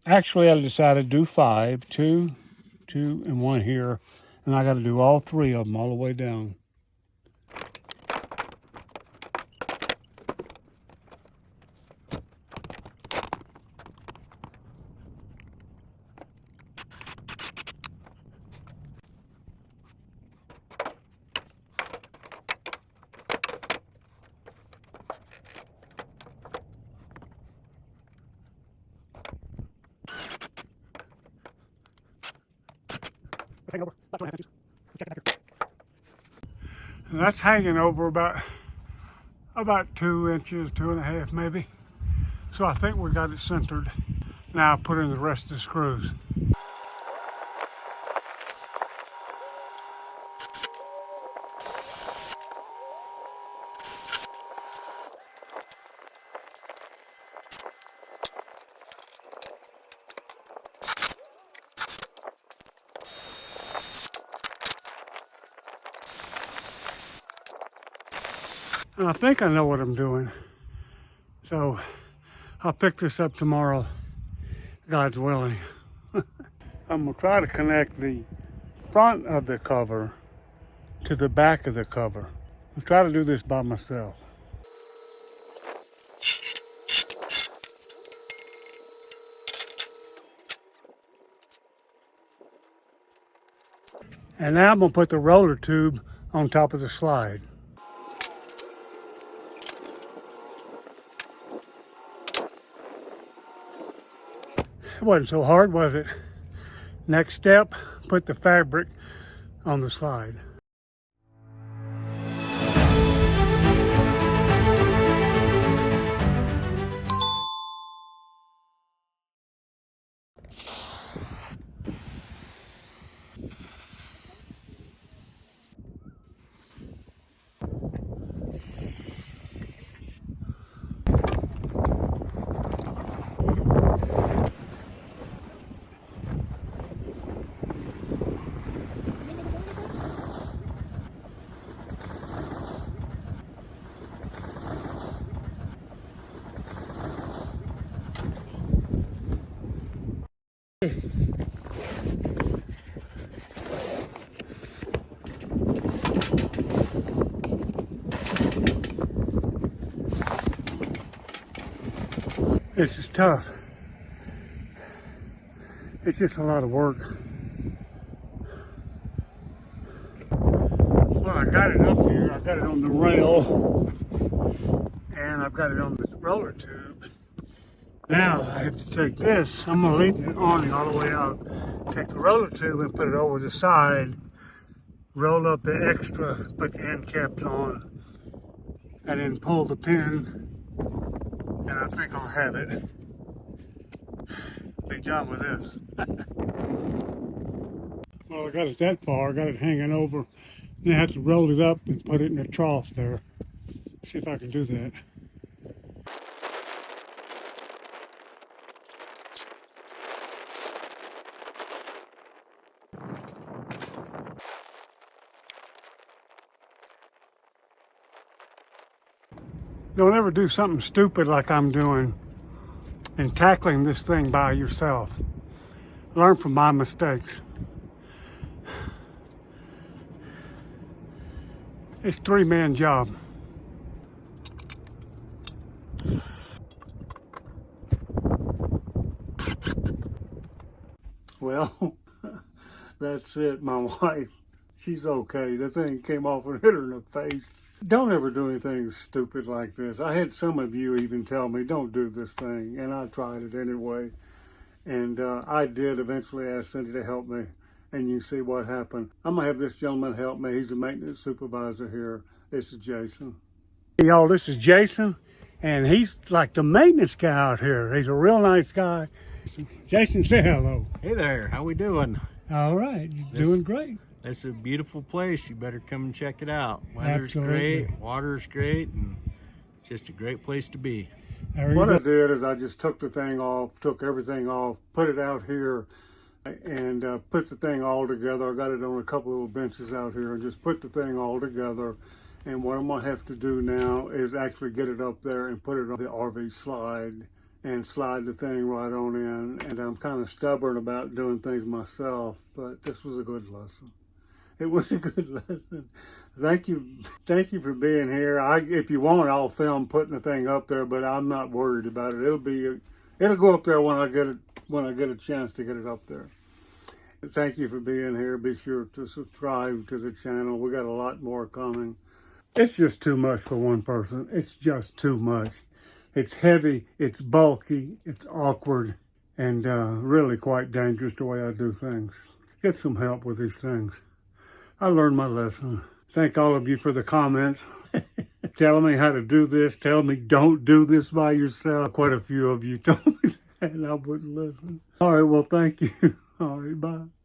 Actually, I decided to do 5, 2, 2, and 1 here. And I got to do all 3 of them all the way down. And that's hanging over about 2 inches, 2.5 maybe. So I think we got it centered. Now I put in the rest of the screws. And I think I know what I'm doing. So I'll pick this up tomorrow, God's willing. I'm gonna try to connect the front of the cover to the back of the cover. I'll try to do this by myself. And now I'm gonna put the roller tube on top of the slide. It wasn't so hard, was it? Next step, put the fabric on the slide. This is tough. It's just a lot of work. Well, I got it up here. I got it on the rail, and I've got it on the roller tube. Now I have to take this. I'm gonna leave the awning all the way out. Take the roller tube and put it over the side. Roll up the extra, put the end caps on, and then pull the pin. And I think I'll have it. Be done with this. Well, I got it that far. I got it hanging over. Then I have to roll it up and put it in a trough there. See if I can do that. Don't ever do something stupid like I'm doing and tackling this thing by yourself. Learn from my mistakes. It's a 3-man job. Well, that's it. My wife, she's okay. The thing came off and hit her in the face. Don't ever do anything stupid like this. I had some of you even tell me, don't do this thing. And I tried it anyway. And I did eventually ask Cindy to help me. And you see what happened. I'm going to have this gentleman help me. He's a maintenance supervisor here. This is Jason. Hey, y'all, this is Jason. And he's like the maintenance guy out here. He's a real nice guy. Jason, say hello. Hey there, how we doing? All right, doing great. It's a beautiful place. You better come and check it out. Weather's Absolutely. great, water's great, and just a great place to be. What I did is I just took the thing off, took everything off, put it out here, and put the thing all together. I got it on a couple of little benches out here and just put the thing all together. And what I'm gonna have to do now is actually get it up there and put it on the RV slide and slide the thing right on in. And I'm kind of stubborn about doing things myself, but this was a good lesson. It was a good lesson. Thank you for being here. If you want, I'll film putting the thing up there, but I'm not worried about it. It'll go up there when I get a chance to get it up there. Thank you for being here. Be sure to subscribe to the channel. We got a lot more coming. It's just too much for one person. It's just too much. It's heavy, it's bulky, it's awkward, and really quite dangerous the way I do things. Get some help with these things. I learned my lesson. Thank all of you for the comments. Telling me how to do this. Tell me don't do this by yourself. Quite a few of you told me that and I wouldn't listen. All right, well, thank you. All right, bye.